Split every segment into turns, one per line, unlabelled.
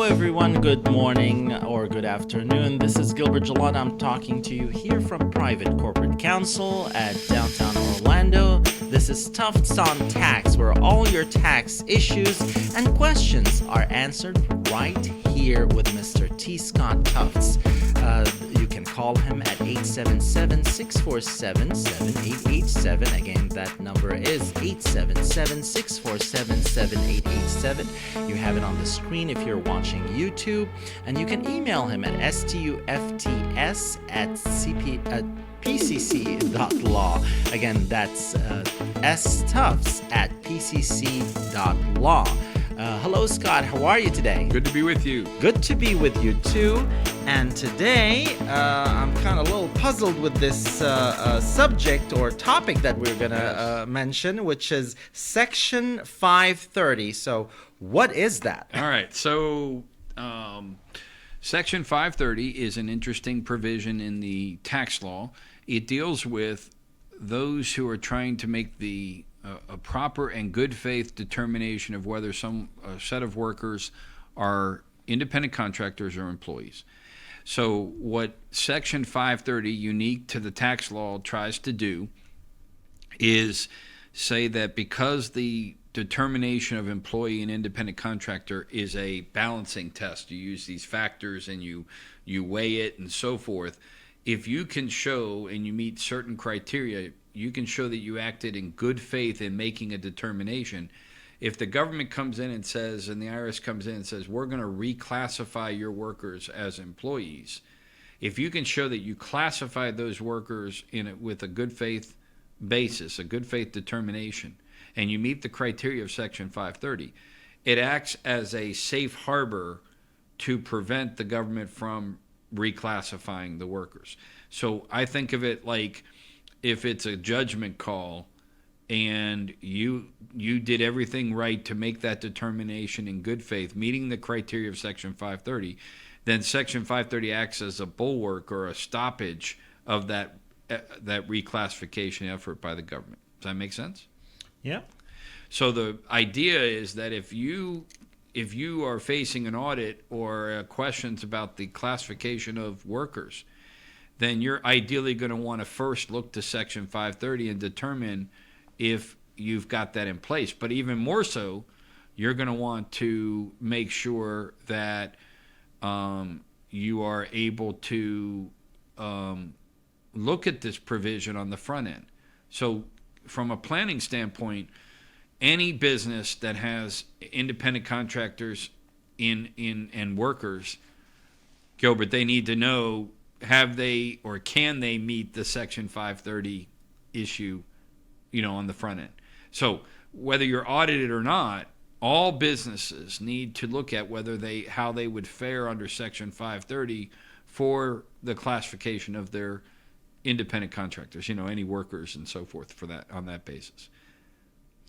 Hello everyone, good morning or good afternoon. This is Gilbert Jalad. I'm talking to you here from Private Corporate Counsel at downtown Orlando. This is Tufts On Tax, where all your tax issues and questions are answered right here with Mr. T. Scott Tufts. You can call him at 877-647-7887. Again, that number is 877-647-7887. You have it on the screen if you're watching YouTube. And you can email him at stufts@pcc.law. Again, that's stufts@pcc.law. Hello, Scott. How are you today?
Good to be with you.
Good to be with you, too. And today, I'm kind of a little puzzled with this subject or topic that we're going to mention, which is Section 530. So what is that?
All right. So Section 530 is an interesting provision in the tax law. It deals with those who are trying to make a proper and good faith determination of whether some set of workers are independent contractors or employees. So what Section 530, unique to the tax law, tries to do is say that because the determination of employee and independent contractor is a balancing test, you use these factors and you weigh it and so forth. If you can show and you meet certain criteria, you can show that you acted in good faith in making a determination. If the government comes in and says, and the IRS comes in and says, we're going to reclassify your workers as employees, if you can show that you classified those workers with a good faith basis, a good faith determination, and you meet the criteria of Section 530, it acts as a safe harbor to prevent the government from reclassifying the workers. So I think of it like if it's a judgment call and you did everything right to make that determination in good faith, meeting the criteria of Section 530, then Section 530 acts as a bulwark or a stoppage of that reclassification effort by the government. Does that make sense?
Yeah.
So the idea is that if you are facing an audit or questions about the classification of workers, then you're ideally going to want to first look to Section 530 and determine if you've got that in place. But even more so, you're going to want to make sure that you are able to look at this provision on the front end. So from a planning standpoint, any business that has independent contractors and workers, Gilbert, they need to know, have they or can they meet the Section 530 issue, on the front end. So whether you're audited or not, all businesses need to look at how they would fare under Section 530 for the classification of their independent contractors, any workers and so forth on that basis.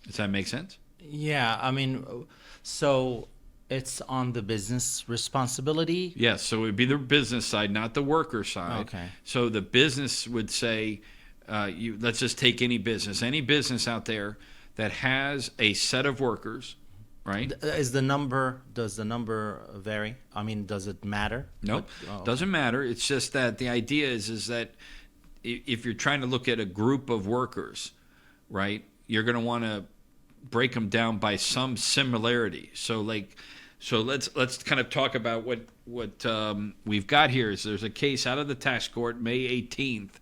Does that make sense?
Yeah, I mean, so it's on the business responsibility?
Yes, so it would be the business side, not the worker side.
Okay.
So the business would say, let's just take any business out there that has a set of workers, right?
Does the number vary? I mean, does it matter?
Nope, doesn't matter. It's just that the idea is that if you're trying to look at a group of workers, right, you're going to want to break them down by some similarity. So let's kind of talk about what we've got here. Is there's a case out of the tax court May 18th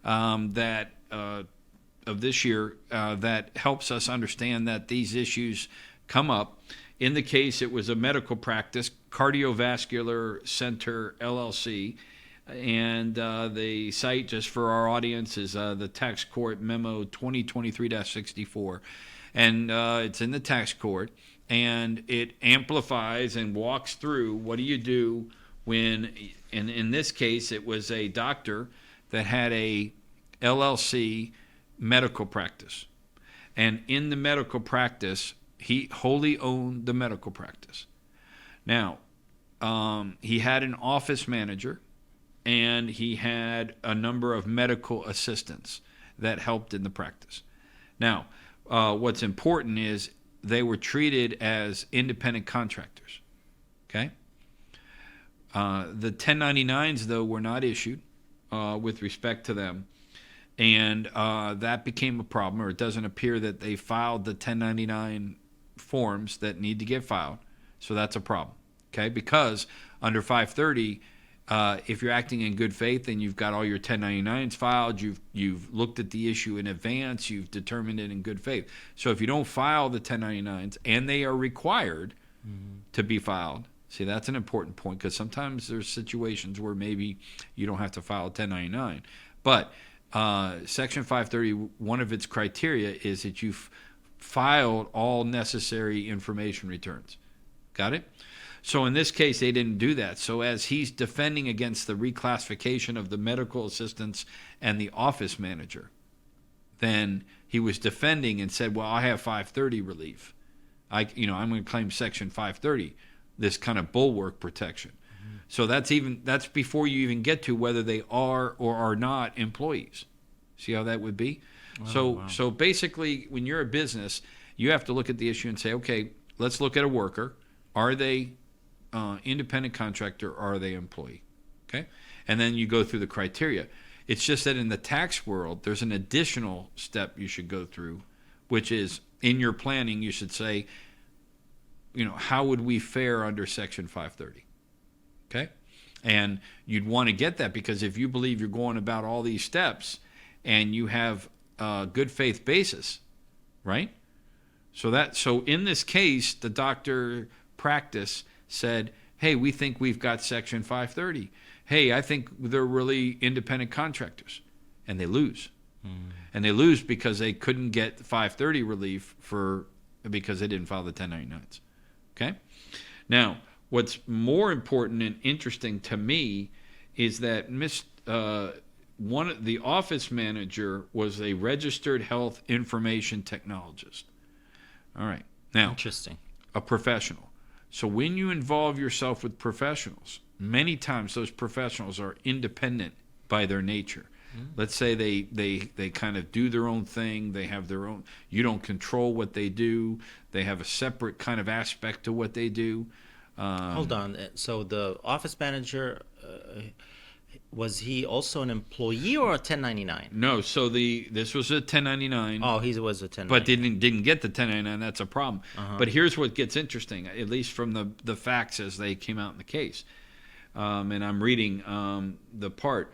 that of this year that helps us understand that these issues come up. In the case, it was a medical practice, Cardiovascular Ctr, LLC, and the site, just for our audience, is the tax court memo 2023-64, and it's in the tax court, and it amplifies and walks through what do you do when, and in this case, it was a doctor that had a LLC medical practice. And in the medical practice, he wholly owned the medical practice. Now, he had an office manager, and he had a number of medical assistants that helped in the practice. Now, what's important is they were treated as independent contractors, okay? The 1099s, though, were not issued with respect to them. And that became a problem, or it doesn't appear that they filed the 1099 forms that need to get filed. So that's a problem, okay? Because under 530, if you're acting in good faith and you've got all your 1099s filed, you've looked at the issue in advance, you've determined it in good faith. So if you don't file the 1099s, and they are required to be filed, see, that's an important point, because sometimes there's situations where maybe you don't have to file a 1099. But Section 530, one of its criteria is that you've filed all necessary information returns. Got it? So in this case, they didn't do that. So as he's defending against the reclassification of the medical assistants and the office manager, then he was defending and said, well, I have 530 relief. I'm going to claim Section 530, this kind of bulwark protection. Mm-hmm. So that's before you even get to whether they are or are not employees. See how that would be? So basically, when you're a business, you have to look at the issue and say, okay, let's look at a worker. Are they independent contractor, or are they employee? Okay? And then you go through the criteria. It's just that in the tax world, there's an additional step you should go through, which is in your planning, you should say, how would we fare under Section 530? Okay? And you'd want to get that, because if you believe you're going about all these steps and you have a good faith basis, right? So in this case, the doctor practice said, hey, we think we've got Section 530. Hey, I think they're really independent contractors. And they lose. And they lose because they couldn't get 530 relief because they didn't file the 1099s. Okay? Now, what's more important and interesting to me is that the office manager was a registered health information technologist. All right. Now,
interesting.
A professional. So when you involve yourself with professionals, many times those professionals are independent by their nature. Let's say they kind of do their own thing. They have their own. You don't control what they do. They have a separate kind of aspect to what they do.
Hold on. So the office manager, was he also an employee or a 1099?
No. So this was a 1099.
Oh, he was a 1099.
But didn't get the 1099. That's a problem. But here's what gets interesting, at least from the facts as they came out in the case. And I'm reading the part.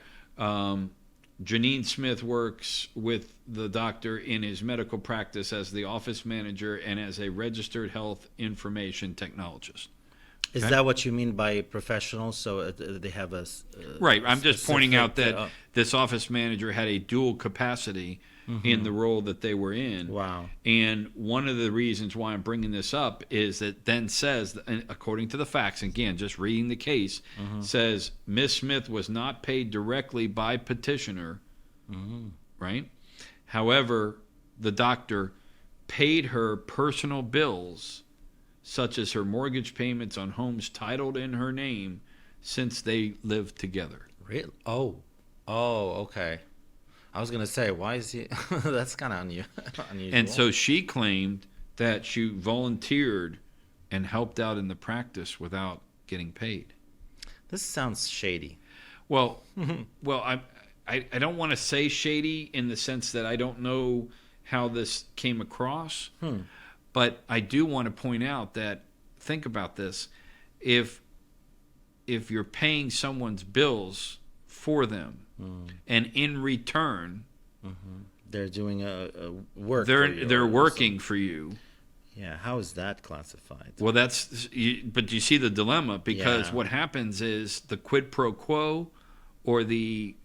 Janine Smith works with the doctor in his medical practice as the office manager and as a registered health information technologist.
Is that what you mean by professional? So they have a
right. I'm just pointing out that this office manager had a dual capacity in the role that they were in.
Wow.
And one of the reasons why I'm bringing this up is that then says, according to the facts, again, just reading the case, says Ms. Smith was not paid directly by petitioner, right? However, the doctor paid her personal bills, such as her mortgage payments on homes titled in her name, since they lived together.
Really? Oh, okay. I was going to say, why is he... That's kind of unusual.
And so she claimed that she volunteered and helped out in the practice without getting paid.
This sounds shady.
Well, I don't want to say shady in the sense that I don't know how this came across. But I do want to point out that, think about this, if you're paying someone's bills for them, and in return,
they're doing a work.
They're working for you.
Yeah, how is that classified?
Well, but you see the dilemma, because what happens is the quid pro quo, or is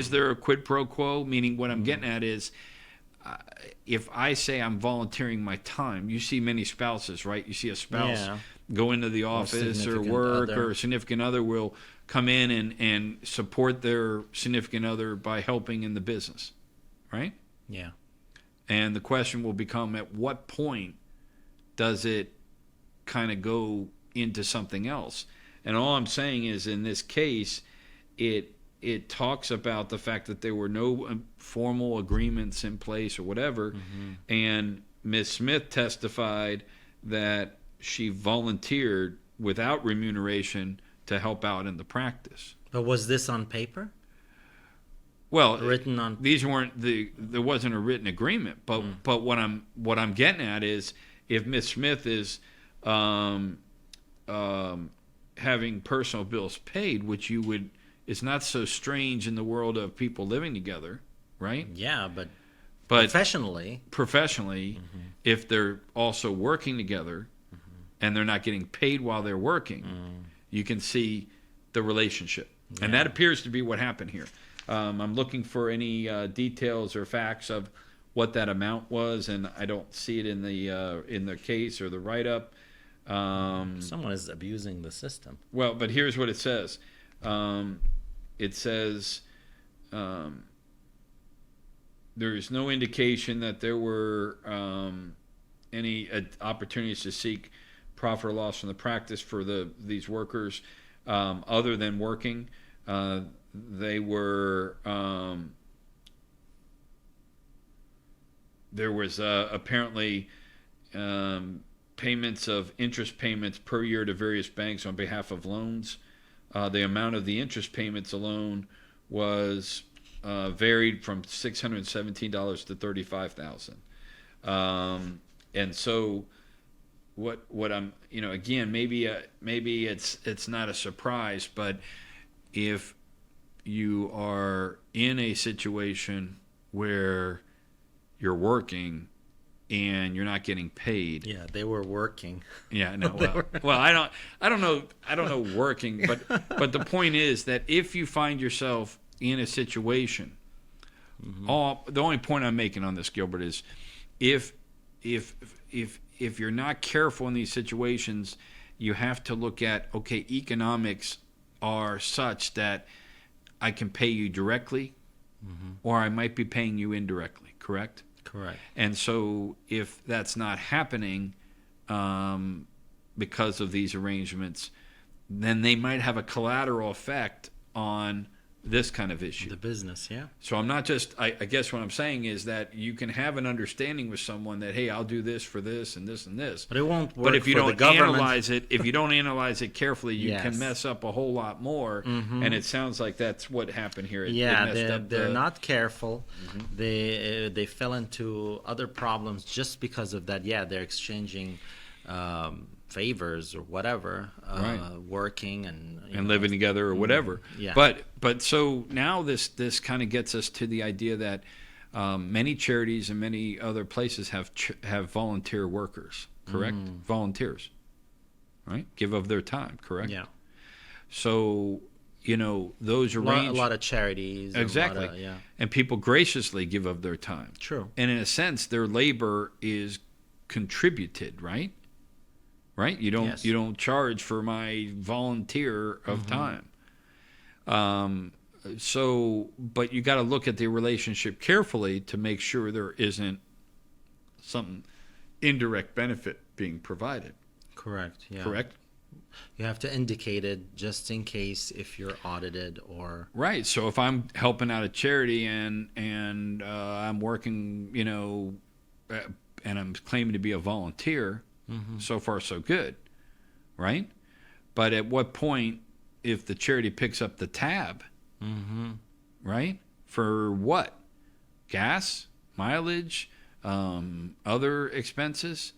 there a quid pro quo? Meaning, what I'm getting at is, if I say I'm volunteering my time, you see many spouses, right? You see a spouse go into the office or work, or a significant other will come in and support their significant other by helping in the business, right?
Yeah.
And the question will become, at what point does it kind of go into something else? And all I'm saying is, in this case, it talks about the fact that there were no formal agreements in place or whatever, and Ms. Smith testified that she volunteered without remuneration to help out in the practice.
But was this on paper?
Well,
Written on.
these weren't there wasn't a written agreement, but what I'm getting at is if Miss Smith is having personal bills paid, which is not so strange in the world of people living together, right?
Yeah, but
But
professionally,
if they're also working together and they're not getting paid while they're working, you can see the relationship. And that appears to be what happened here. I'm looking for any details or facts of what that amount was, and I don't see it in the case or the write-up.
someone is abusing the system.
Well, but here's what it says. It says there is no indication that there were any opportunities to seek profit or loss from the practice for these workers other than working. They were there was apparently payments of interest payments per year to various banks on behalf of loans. The amount of the interest payments alone was varied from $617 to $35,000. And so what I'm, again, maybe it's not a surprise, but if you are in a situation where you're working and you're not getting paid.
Yeah, they were working.
Yeah, no. Well, I don't know working, but the point is that if you find yourself in a situation, the only point I'm making on this, Gilbert, is if you're not careful in these situations, you have to look at, okay, economics are such that I can pay you directly, or I might be paying you indirectly, correct?
Correct.
And so if that's not happening because of these arrangements, then they might have a collateral effect on this kind of issue.
The business, yeah.
So I'm not just, I guess what I'm saying is that you can have an understanding with someone that, hey, I'll do this for this and this and this.
But it won't work
But if you
for
don't
the government.
analyze it carefully, you can
Yes.
mess up a whole lot more. And it sounds like that's what happened here. It messed up
they're not careful. They fell into other problems just because of that. Yeah, they're exchanging favors or whatever, working and
living together or whatever.
Yeah.
But so now this kind of gets us to the idea that many charities and many other places have volunteer workers, correct? Volunteers, right? Give of their time, correct?
Yeah.
So those arrangements.
A lot of charities.
Exactly. And people graciously give of their time.
True.
And in a sense, their labor is contributed, right? Right? You don't charge for my volunteer of time. But you got to look at the relationship carefully to make sure there isn't some indirect benefit being provided.
Correct. Yeah.
Correct?
You have to indicate it just in case if you're audited or.
Right. So if I'm helping out a charity and I'm working, and I'm claiming to be a volunteer. So far, so good, right? But at what point, if the charity picks up the tab, right, for what? Gas, mileage, other expenses?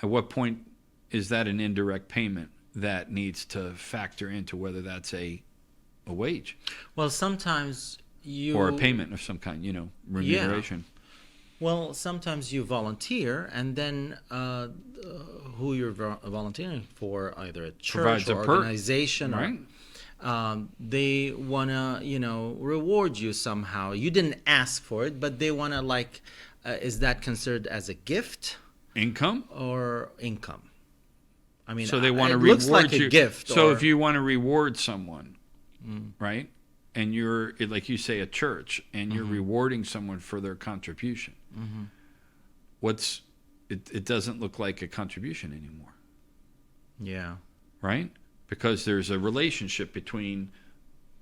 At what point is that an indirect payment that needs to factor into whether that's a wage?
Well, sometimes you.
Or a payment of some kind, remuneration.
Yeah. Well, sometimes you volunteer, and then who you're volunteering for, either a church
Provides
or
a perk,
organization,
right?
They want to, reward you somehow. You didn't ask for it, but they want to, is that considered as a gift?
Income?
Or income? I mean,
so they want to
it
reward
looks like
you.
a gift.
So if you want to reward someone, right, and you're, like you say, a church, and you're rewarding someone for their contribution, it doesn't look like a contribution anymore.
Yeah.
Right? Because there's a relationship between,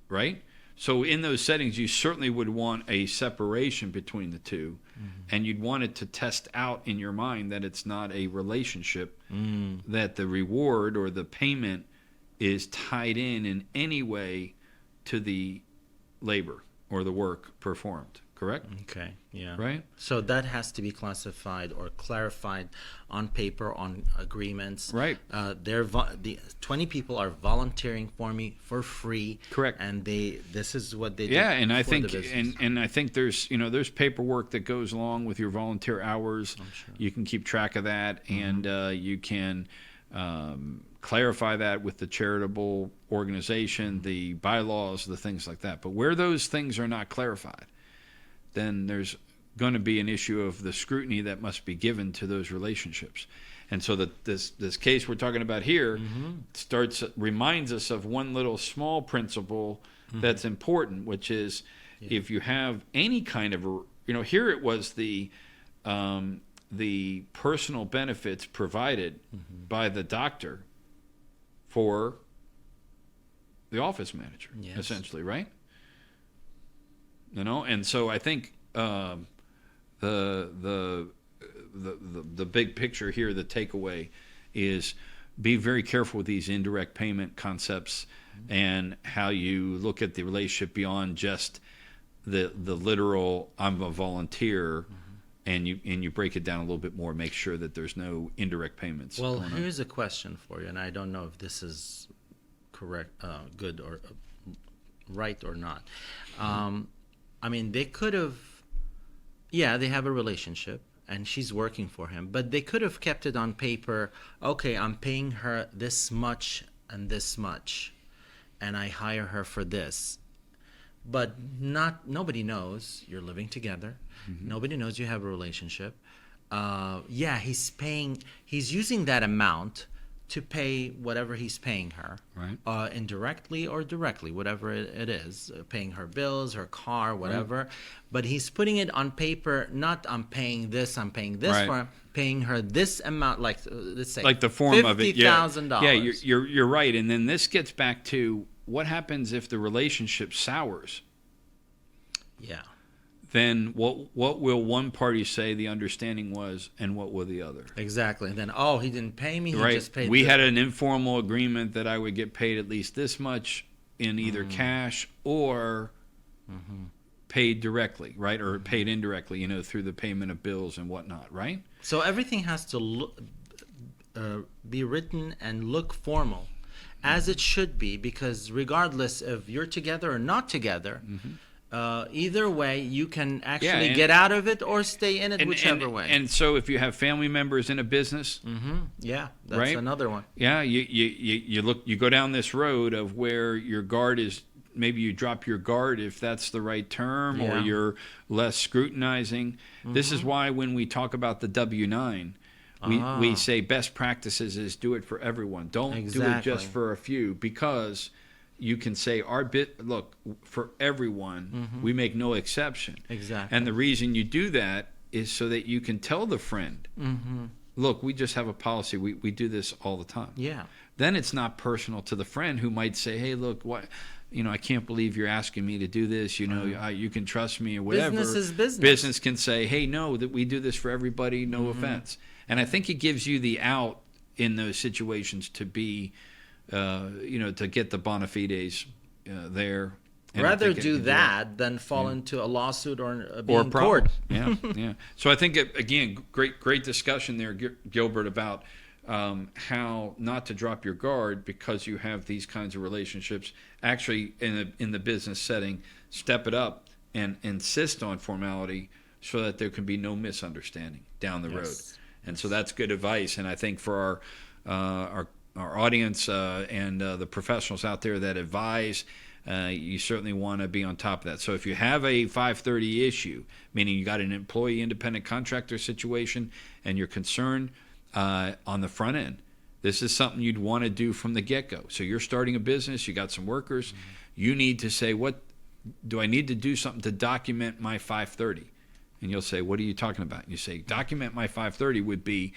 right? So in those settings, you certainly would want a separation between the two, and you'd want it to test out in your mind that it's not a relationship, that the reward or the payment is tied in any way to the labor or the work performed, correct?
Okay, yeah.
Right?
So that has to be classified or clarified on paper, on agreements.
Right.
The 20 people are volunteering for me for free.
Correct.
And this is what they do.
Yeah, and I
for
think
the business.
and I think there's paperwork that goes along with your volunteer hours.
I'm sure.
You can keep track of that, and you can clarify that with the charitable organization, the bylaws, the things like that. But where those things are not clarified, then there's going to be an issue of the scrutiny that must be given to those relationships. And so that this case we're talking about here reminds us of one little small principle that's important, which is if you have any kind of here it was the personal benefits provided by the doctor for the office manager, essentially, right? And so I think the big picture here, the takeaway is be very careful with these indirect payment concepts and how you look at the relationship beyond just the literal I'm a volunteer, and you break it down a little bit more, make sure that there's no indirect payments.
Well, here's a question for you, and I don't know if this is correct, good or right or not. I mean, they could have, they have a relationship, and she's working for him, but they could have kept it on paper. Okay, I'm paying her this much and this much, and I hire her for this. But nobody knows you're living together. Nobody knows you have a relationship. He's using that amount to pay whatever he's paying her,
right?
Indirectly or directly, whatever it is, paying her bills, her car, whatever. Right. But he's putting it on paper, not I'm paying this
right.
for, paying her this amount, like let's say
like the form of it,
$50,000.
Yeah, you're right. And then this gets back to what happens if the relationship sours.
Yeah.
Then what will one party say the understanding was, and what will the other?
Exactly. And then, he didn't pay me. He just paid.
We had an informal agreement that I would get paid at least this much in either cash or paid directly, right? Or paid indirectly, through the payment of bills and whatnot, right?
So everything has to be written and look formal, as it should be, because regardless if you're together or not together, either way, you can actually get out of it or stay in it, whichever way.
And so if you have family members in a business,
that's another one.
Yeah, you go down this road of where your guard is. Maybe you drop your guard, if that's the right term, or you're less scrutinizing. This is why when we talk about the W-9, we say best practices is do it for everyone. Don't do it just for a few, because you can say look, for everyone, we make no exception.
Exactly.
And the reason you do that is so that you can tell the friend, look, we just have a policy. We do this all the time.
Yeah.
Then it's not personal to the friend who might say, hey, look, what, I can't believe you're asking me to do this. You can trust me or whatever.
Business is business.
Business can say, hey, no, that we do this for everybody. No offense. And I think it gives you the out in those situations to be, to get the bona fides there. And
rather do that than fall into a lawsuit or being in court.
Yeah. So I think, again, great discussion there, Gilbert, about how not to drop your guard because you have these kinds of relationships. Actually, in the business setting, step it up and insist on formality so that there can be no misunderstanding down the road. And so that's good advice. And I think for our audience and the professionals out there that advise, you certainly want to be on top of that. So if you have a 530 issue, meaning you got an employee independent contractor situation and you're concerned on the front end, this is something you'd want to do from the get-go. So you're starting a business, you got some workers, you need to say, what do I need to do something to document my 530? And you'll say, what are you talking about? And you say, document my 530 would be,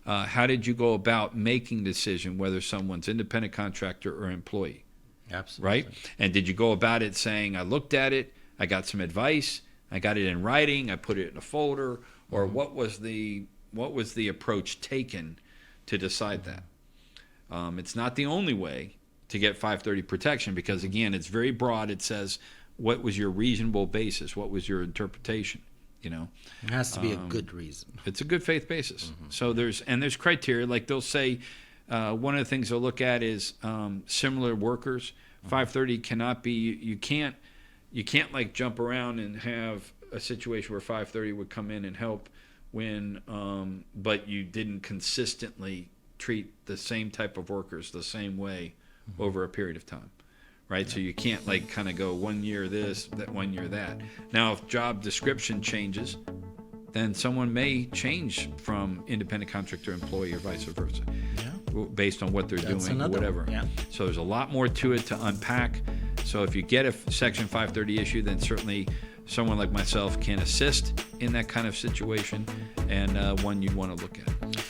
how did you go about making the decision whether someone's independent contractor or employee?
Absolutely.
Right? And did you go about it saying, I looked at it, I got some advice, I got it in writing, I put it in a folder, or what was the approach taken to decide that? It's not the only way, to get 530 protection, because again, it's very broad. It says, what was your reasonable basis? What was your interpretation? You know,
it has to be a good reason.
It's a good faith basis. So there's criteria. Like they'll say, one of the things they'll look at is similar workers. 530 cannot be. You can't like jump around and have a situation where 530 would come in and help when, but you didn't consistently treat the same type of workers the same way over a period of time. Right, so you can't like kind of go 1 year this, that 1 year that. Now, if job description changes, then someone may change from independent contractor employee or vice versa, based on what they're doing or whatever.
Yeah.
So there's a lot more to it to unpack. So if you get a Section 530 issue, then certainly someone like myself can assist in that kind of situation, and one you'd want to look at.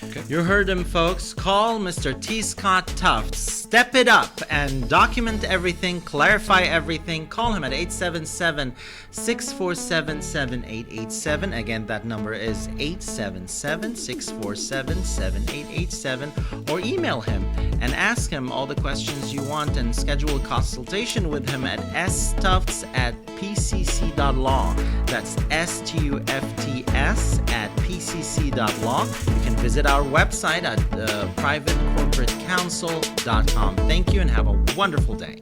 Okay.
You heard him, folks. Call Mr. T. Scott Tufts. Step it up and document everything, clarify everything. Call him at 877-647-7887. Again, that number is 877-647-7887. Or email him and ask him all the questions you want and schedule a consultation with him at stufts@pcc.law. That's stufts@pcc.law. You can visit our website at privatecorporatecounsel.com. Thank you and have a wonderful day.